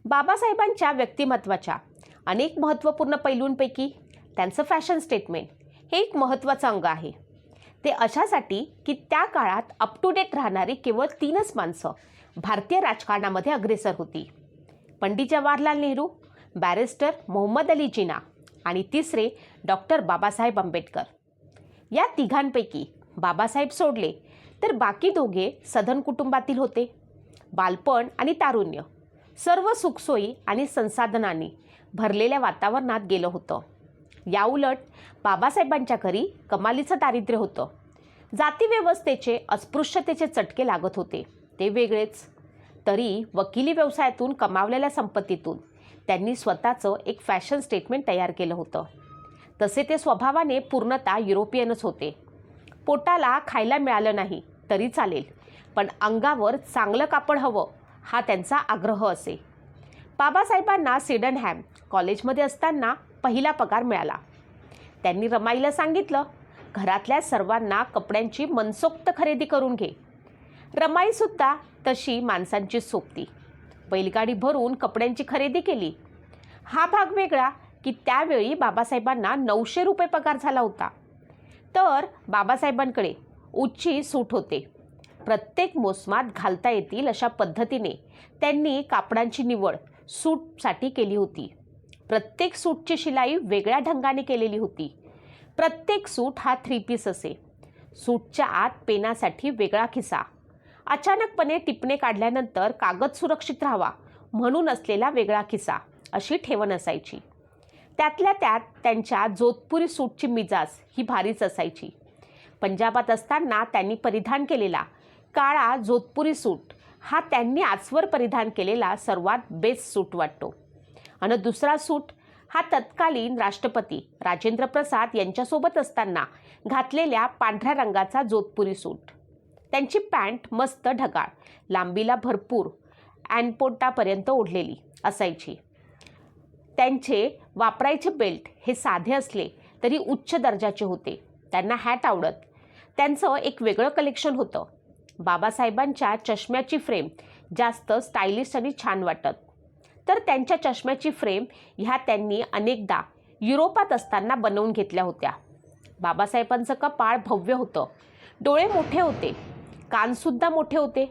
बाबासाहेबांच्या व्यक्तिमत्वाच्या अनेक महत्त्वपूर्ण पैलूंपैकी त्यांचं फॅशन स्टेटमेंट हे एक महत्त्वाचं अंग आहे. ते अशासाठी की त्या काळात अप टू डेट राहणारी केवळ 3च माणसं भारतीय राजकारणामध्ये अग्रेसर होती. पंडित जवाहरलाल नेहरू, बॅरिस्टर मोहम्मद अली जिना आणि तिसरे डॉक्टर बाबासाहेब आंबेडकर. या तिघांपैकी बाबासाहेब सोडले तर बाकी दोघे सधन कुटुंबातील होते. बालपण आणि तारुण्य सर्व सुखसोयी आणि संसाधनांनी भरलेल्या वातावरणात गेलं होतं. याउलट बाबासाहेबांच्या घरी कमालीचं दारिद्र्य होतं. जातीव्यवस्थेचे अस्पृश्यतेचे चटके लागत होते ते वेगळेच. तरी वकिली व्यवसायातून कमावलेल्या संपत्तीतून त्यांनी स्वतःचं एक फॅशन स्टेटमेंट तयार केलं होतं. तसे ते स्वभावाने पूर्णतः युरोपियनच होते. पोटाला खायला मिळालं नाही तरी चालेल, पण अंगावर चांगलं कापड हवं हा त्यांचा आग्रह असे. बाबासाहेबांना सिडनहॅम कॉलेजमध्ये असताना पहिला पगार मिळाला. त्यांनी रमाईला सांगितलं, घरातल्या सर्वांना कपड्यांची मनसोक्त खरेदी करून घे. रमाईसुद्धा तशी माणसांची सोबती. बैलगाडी भरून कपड्यांची खरेदी केली. हा भाग वेगळा की त्यावेळी बाबासाहेबांना 900 रुपये पगार झाला होता. तर बाबासाहेबांकडे उच्ची सूट होते. प्रत्येक मोसमात घालता येतील अशा पद्धतीने त्यांनी कापडांची निवड सूटसाठी केली होती. प्रत्येक सूटची शिलाई वेगळ्या ढंगाने केलेली होती. प्रत्येक सूट हा 3 पीस असे. सूटच्या आत पेनासाठी वेगळा खिसा, अचानकपणे टिपणे काढल्यानंतर कागद सुरक्षित राहावा म्हणून असलेला वेगळा खिसा, अशी ठेवण असायची. त्यातल्या त्यात त्यांच्या जोधपुरी सूटची मिजाज ही भारीच असायची. पंजाबात असताना त्यांनी परिधान केलेला काळा जोधपुरी सूट हा त्यांनी आजवर परिधान केलेला सर्वात बेस्ट सूट वाटतो. आणि दुसरा सूट हा तत्कालीन राष्ट्रपती राजेंद्र प्रसाद यांच्यासोबत असताना घातलेल्या पांढऱ्या रंगाचा जोधपुरी सूट. त्यांची पॅन्ट मस्त ढगाळ, लांबीला भरपूर ॲनपोटापर्यंत ओढलेली असायची. त्यांचे वापरायचे बेल्ट हे साधे असले तरी उच्च दर्जाचे होते. त्यांना हॅट आवडत. त्यांचं एक वेगळं कलेक्शन होतं. बाबासाहेबांच्या चष्म्याची फ्रेम जास्त स्टायलिश आणि छान वाटत. तर त्यांच्या चष्म्याची फ्रेम ह्या त्यांनी अनेकदा युरोपात असताना बनवून घेतल्या होत्या. बाबासाहेबांचं कपाळ भव्य होतं. डोळे मोठे होते. कानसुद्धा मोठे होते.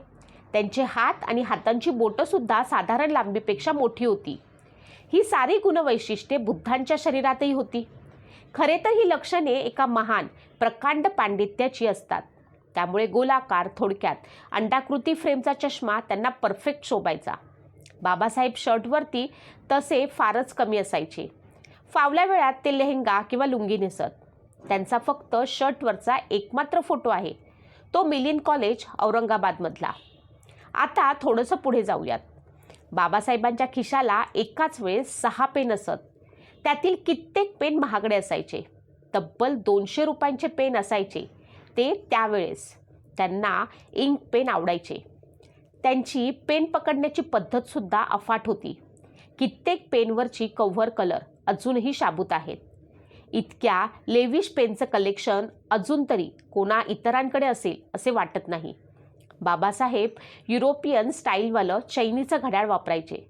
त्यांचे हात आणि हातांची बोटंसुद्धा साधारण लांबीपेक्षा मोठी होती. ही सारी गुणवैशिष्ट्ये बुद्धांच्या शरीरातही होती. खरे तर ही लक्षणे एका महान प्रकांड पांडित्याची असतात. त्यामुळे गोलाकार, थोडक्यात अंडाकृती फ्रेमचा चष्मा त्यांना परफेक्ट शोभायचा. बाबासाहेब शर्टवरती तसे फारच कमी असायचे. फावल्या वेळात ते लेहंगा किंवा लुंगी नेसत. त्यांचा फक्त शर्टवरचा एकमात्र फोटो आहे, तो मिलिंद कॉलेज औरंगाबादमधला. आता थोडंसं पुढे जाऊयात. बाबासाहेबांच्या खिशाला एकाच वेळेस 6 पेन असत. त्यातील कित्येक पेन महागडे असायचे. तब्बल 200 रुपयांचे पेन असायचे ते त्यावेळेस. त्यांना इंक पेन आवडायचे. त्यांची पेन पकडण्याची पद्धतसुद्धा अफाट होती. कित्येक पेनवरची कव्हर कलर अजूनही शाबूत आहेत. इतक्या लेविश पेनचं कलेक्शन अजून तरी कोणा इतरांकडे असेल असे वाटत नाही. बाबासाहेब युरोपियन स्टाईलवालं चैनीचं घड्याळ वापरायचे.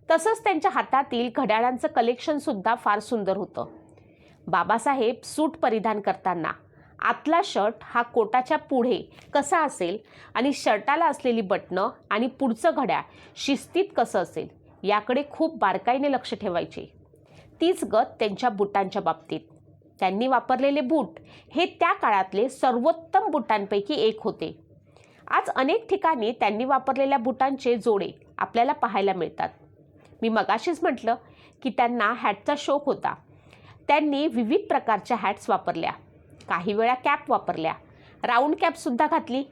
तसंच त्यांच्या हातातील घड्याळांचं कलेक्शनसुद्धा फार सुंदर होतं. बाबासाहेब सूट परिधान करताना आतला शर्ट हा कोटाच्या पुढे कसा असेल आणि शर्टाला असलेली बटणं आणि पुढचं घड्याळ शिस्तीत कसं असेल याकडे खूप बारकाईने लक्ष ठेवायचे. तीच गत त्यांच्या बुटांच्या बाबतीत. त्यांनी वापरलेले बूट हे त्या काळातले सर्वोत्तम बुटांपैकी एक होते. आज अनेक ठिकाणी त्यांनी वापरलेल्या बुटांचे जोडे आपल्याला पाहायला मिळतात. मी मगाशीच म्हटलं की त्यांना हॅटचा शौक होता. त्यांनी विविध प्रकारच्या हॅट्स वापरल्या. काही वेळा कॅप वापरल्या. राऊंड कॅपसुद्धा घातली.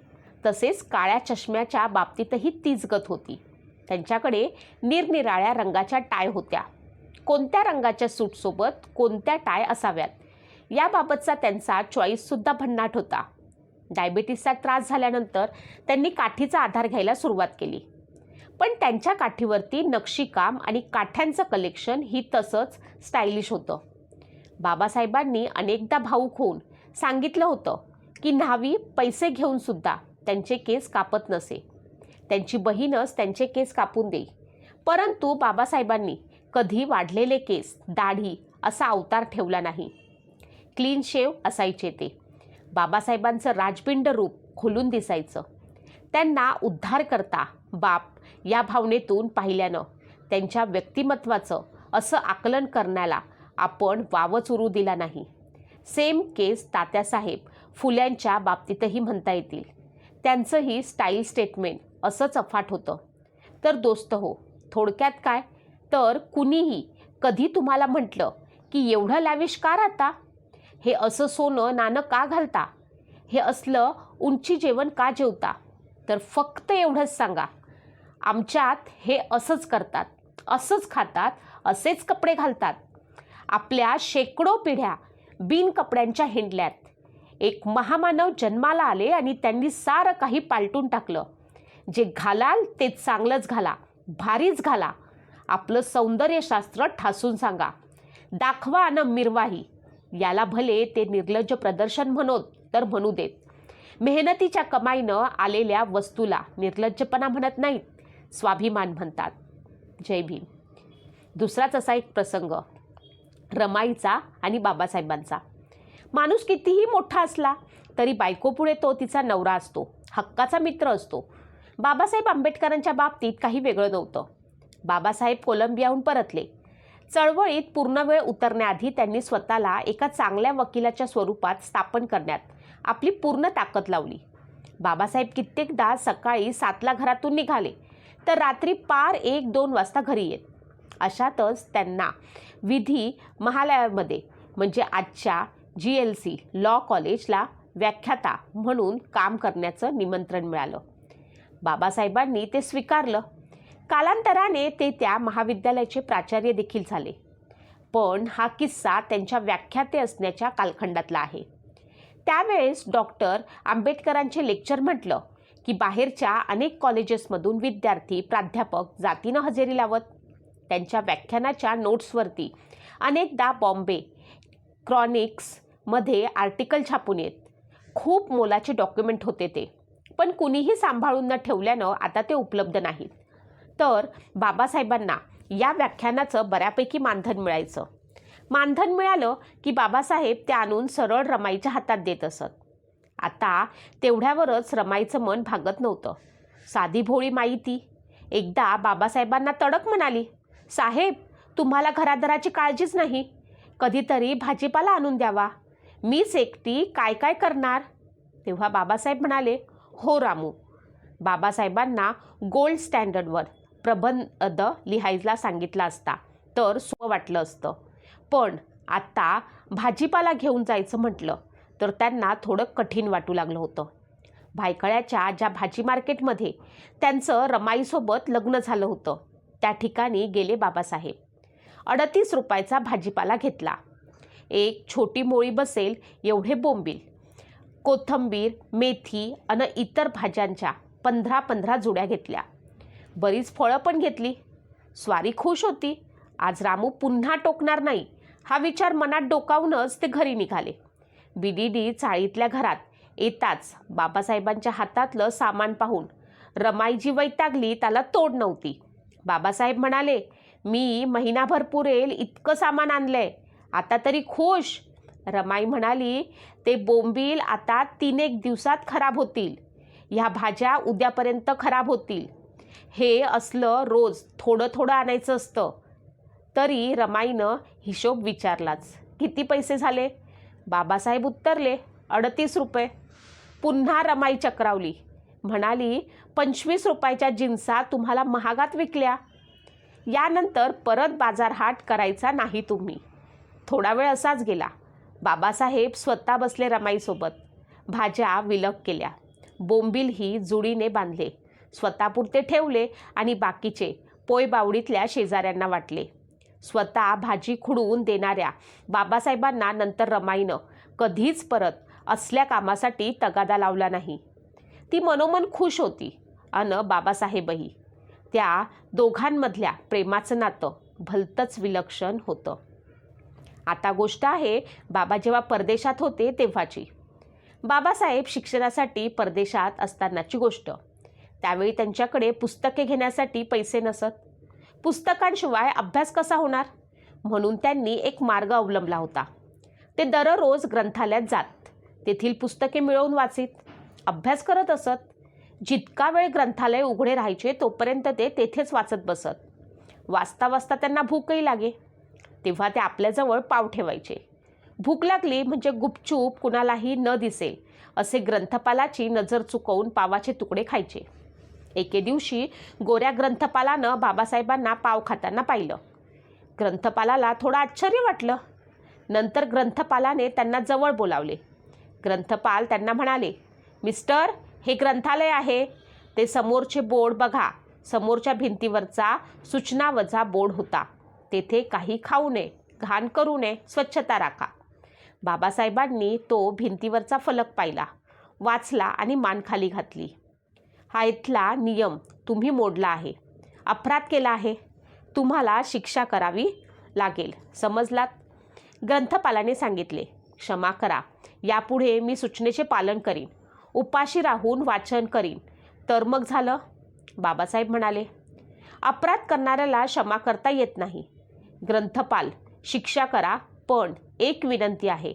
तसेच काळ्या चष्म्याच्या बाबतीतही तीच गत होती. त्यांच्याकडे निरनिराळ्या रंगाच्या टाय होत्या. कोणत्या रंगाच्या सूटसोबत कोणत्या टाय असाव्यात याबाबतचा त्यांचा चॉईससुद्धा भन्नाट होता. डायबिटीसचा त्रास झाल्यानंतर त्यांनी काठीचा आधार घ्यायला सुरुवात केली. पण त्यांच्या काठीवरती नक्षीकाम आणि काठ्यांचं कलेक्शन ही तसंच स्टायलिश होतं. बाबासाहेबांनी अनेकदा भावूक होऊन सांगितलं होतं की न्हावी पैसे घेऊनसुद्धा त्यांचे केस कापत नसे. त्यांची बहीणच त्यांचे केस कापून देई. परंतु बाबासाहेबांनी कधी वाढलेले केस, दाढी असा अवतार ठेवला नाही. क्लीन शेव असायचे ते. बाबासाहेबांचं राजबिंड रूप खुलून दिसायचं. त्यांना उद्धारकर्ता, बाप या भावनेतून पाहिल्यानं त्यांच्या व्यक्तिमत्वाचं असं आकलन करण्याला आपण वावच उरू दिला नाही. सेम केस तात्यासाहेब फुल्यांच्या बाबतीतही म्हणता येतील. त्यांचंही स्टाईल स्टेटमेंट असंच अफाट होतं. तर दोस्त हो, थोडक्यात काय, तर कुणीही कधी तुम्हाला म्हटलं की एवढं लॅविश का राहता, हे असं सोनं नाणं का घालता, हे असलं उंची जेवण का जेवता, तर फक्त एवढंच सांगा, आमच्यात हे असंच करतात, असंच खातात, असेच कपडे घालतात. आपल्या शेकडो पिढ्या बिन कपड्यांच्या हिंडल्यात. एक महामानव जन्माला आले आणि त्यांनी सारं काही पालटून टाकलं. जे घालाल ते चांगलंच घाला, भारीच घाला. आपलं सौंदर्यशास्त्र ठासून सांगा, दाखवा अन मिरवाही. याला भले ते निर्लज्ज प्रदर्शन म्हणोत तर म्हणू देत. मेहनतीच्या कमाईनं आलेल्या वस्तूला निर्लज्जपणा म्हणत नाहीत, स्वाभिमान म्हणतात. जय भीम. दुसराच असा एक प्रसंग रमाईचा आणि बाबासाहेबांचा. माणूस कितीही मोठा असला तरी बायकोपुढे तो तिचा नवरा असतो, हक्काचा मित्र असतो. बाबासाहेब आंबेडकरांच्या बाबतीत काही वेगळं नव्हतं. बाबासाहेब कोलंबियाहून परतले. चळवळीत पूर्णवेळ उतरण्याआधी त्यांनी स्वतःला एका चांगल्या वकिलाच्या स्वरूपात स्थापन करण्यात आपली पूर्ण ताकद लावली. बाबासाहेब कित्येकदा सकाळी 7ला घरातून निघाले तर रात्री पार 1-2 वाजता घरी येत. अशातच त्यांना विधी महालयामध्ये म्हणजे आजच्या GLC लॉ कॉलेजला व्याख्याता म्हणून काम करण्याचं निमंत्रण मिळालं. बाबासाहेबांनी ते स्वीकारलं. कालांतराने ते त्या महाविद्यालयाचे प्राचार्य देखील झाले. पण हा किस्सा त्यांच्या व्याख्याते असण्याच्या कालखंडातला आहे. त्यावेळेस डॉक्टर आंबेडकरांचे लेक्चर म्हटलं की बाहेरच्या अनेक कॉलेजेसमधून विद्यार्थी, प्राध्यापक जातीनं हजेरी लावत. त्यांच्या व्याख्यानाच्या नोट्सवरती अनेकदा बॉम्बे क्रॉनिक्समध्ये आर्टिकल छापून येत. खूप मोलाचे डॉक्युमेंट होते ते, पण कुणीही सांभाळून न ठेवल्यानं आता ते उपलब्ध नाहीत. तर बाबासाहेबांना या व्याख्यानाचं बऱ्यापैकी मानधन मिळायचं. मानधन मिळालं की बाबासाहेब ते आणून सरळ रमाईच्या हातात देत असत. आता तेवढ्यावरच रमाईचं मन भागत नव्हतं. साधी भोळी माई ती. एकदा बाबासाहेबांना तडक म्हणाली, साहेब तुम्हाला घरादाराची काळजीच नाही, कधीतरी भाजीपाला आणून द्यावा, मीच एकटी काय काय करणार. तेव्हा बाबासाहेब म्हणाले, हो रामू. बाबासाहेबांना गोल्ड स्टँडर्डवर प्रबंध लिहायला सांगितला असता तर सोपं वाटलं असतं. पण आता भाजीपाला घेऊन जायचं म्हटलं तर त्यांना थोडं कठीण वाटू लागलं होतं. भायखळ्याच्या ज्या भाजी मार्केटमध्ये त्यांचं रमाईसोबत लग्न झालं होतं त्या ठिकाणी गेले बाबासाहेब. 38 रुपयाचा भाजीपाला घेतला. एक छोटी मोळी बसेल एवढे बोंबील, कोथिंबीर, मेथी अन इतर भाज्यांच्या 15-15 जुड्या घेतल्या. बरीच फळं पण घेतली. स्वारी खुश होती. आज रामू पुन्हा टोकणार नाही हा विचार मनात डोकावूनच ते घरी निघाले. BDD चाळीतल्या घरात येताच बाबासाहेबांच्या हातातलं सामान पाहून रमाईजी वैतागली, त्याला तोड नव्हती. बाबासाहेब म्हणाले, मी महिनाभर पुरेल इतकं सामान आणलंय, आता तरी खुश. रमाई म्हणाली, ते बोंबील आता 3-1 दिवसात खराब होतील, ह्या भाज्या उद्यापर्यंत खराब होतील. हे असलं रोज थोडं थोडं आणायचं असतं. तरी रमाईनं हिशोब विचारलाच, किती पैसे झाले. बाबासाहेब उत्तरले, 38 रुपये. पुन्हा रमाई चक्रावली, म्हणाली, 25 रुपयाच्या जिन्सा तुम्हाला महागात विकल्या. यानंतर परत बाजारहाट करायचा नाही तुम्ही. थोडा वेळ असाच गेला. बाबासाहेब स्वतः बसले रमाईसोबत. भाज्या विलग केल्या, बोंबीलही जुडीने बांधले, स्वतःपुरते ठेवले आणि बाकीचे पोयबावडीतल्या शेजाऱ्यांना वाटले. स्वतः भाजी खुडवून देणाऱ्या बाबासाहेबांना नंतर रमाईनं कधीच परत असल्या कामासाठी तगादा लावला नाही. ती मनोमन खुश होती अन बाबासाहेबही. त्या दोघांमधल्या प्रेमाचं नातं भलतंच विलक्षण होतं. आता गोष्ट आहे बाबा जेव्हा परदेशात होते तेव्हाची. बाबासाहेब शिक्षणासाठी परदेशात असतानाची गोष्ट. त्यावेळी त्यांच्याकडे पुस्तके घेण्यासाठी पैसे नसत. पुस्तकांशिवाय अभ्यास कसा होणार? म्हणून त्यांनी एक मार्ग अवलंबला होता. ते दररोज ग्रंथालयात जात, तेथील पुस्तके मिळवून वाचित, अभ्यास करत असत. जितका वेळ ग्रंथालय उघडे राहायचे तोपर्यंत ते तेथेच वाचत बसत. वाचता वाचता त्यांना भूकही लागे, तेव्हा ते आपल्याजवळ पाव ठेवायचे. भूक लागली म्हणजे गुपचूप कुणालाही न दिसेल असे ग्रंथपालाची नजर चुकवून पावाचे तुकडे खायचे. एके दिवशी गोऱ्या ग्रंथपालानं बाबासाहेबांना पाव खाताना पाहिलं. ग्रंथपालाला थोडं आश्चर्य वाटलं. नंतर ग्रंथपालाने त्यांना जवळ बोलावले. ग्रंथपाल त्यांना म्हणाले, मिस्टर, हे ग्रंथालय आहे. ते समोरचे बोर्ड बघा. समोरच्या भिंतीवरचा सूचनावजा बोर्ड होता. तेथे काही खाऊ नये, घाण करू नये, स्वच्छता राखा. बाबासाहेबांनी तो भिंतीवरचा फलक पाहिला, वाचला आणि मान खाली घातली. हा इथला नियम तुम्ही मोडला आहे, अपराध केला आहे, तुम्हाला शिक्षा करावी लागेल, समजलात? ग्रंथपालाने सांगितले, क्षमा करा, यापुढे मी सूचनेचे पालन करीन, उपाशी राहून वाचन करीन. तर मग झालं? बाबासाहेब म्हणाले, अपराध करणाऱ्याला क्षमा करता येत नाही. ग्रंथपाल, शिक्षा करा, पण एक विनंती आहे.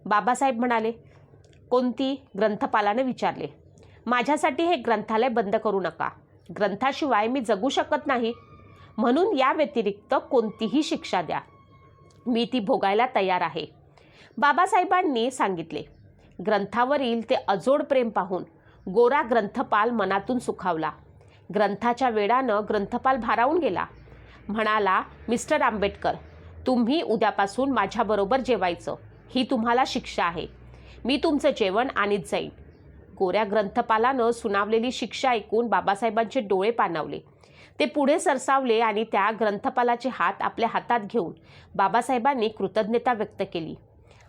बाबासाहेब म्हणाले, कोणती? ग्रंथपालाने विचारले. माझ्यासाठी हे ग्रंथालय बंद करू नका. ग्रंथाशिवाय मी जगू शकत नाही. म्हणून या व्यतिरिक्त कोणतीही शिक्षा द्या, मी ती भोगायला तयार आहे. बाबासाहेबांनी सांगितले. ग्रंथावरील ते अजोड प्रेम पाहून गोरा ग्रंथपाल मनातून सुखावला. ग्रंथाच्या वेडानं ग्रंथपाल भारावून गेला. म्हणाला, मिस्टर आंबेडकर, तुम्ही उद्यापासून माझ्याबरोबर जेवायचं. ही तुम्हाला शिक्षा आहे. मी तुमचं जेवण आणीत जाईन. गोऱ्या ग्रंथपालानं सुनावलेली शिक्षा ऐकून बाबासाहेबांचे डोळे पाणावले. ते पुढे सरसावले आणि त्या ग्रंथपालाचे हात आपल्या हातात घेऊन बाबासाहेबांनी कृतज्ञता व्यक्त केली.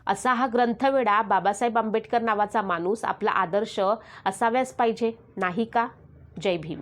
असा हा ग्रंथवेडा बाबासाहेब आंबेडकर नावाचा माणूस आपला आदर्श असाव्यास पाहिजे, नाही का? जय भीम.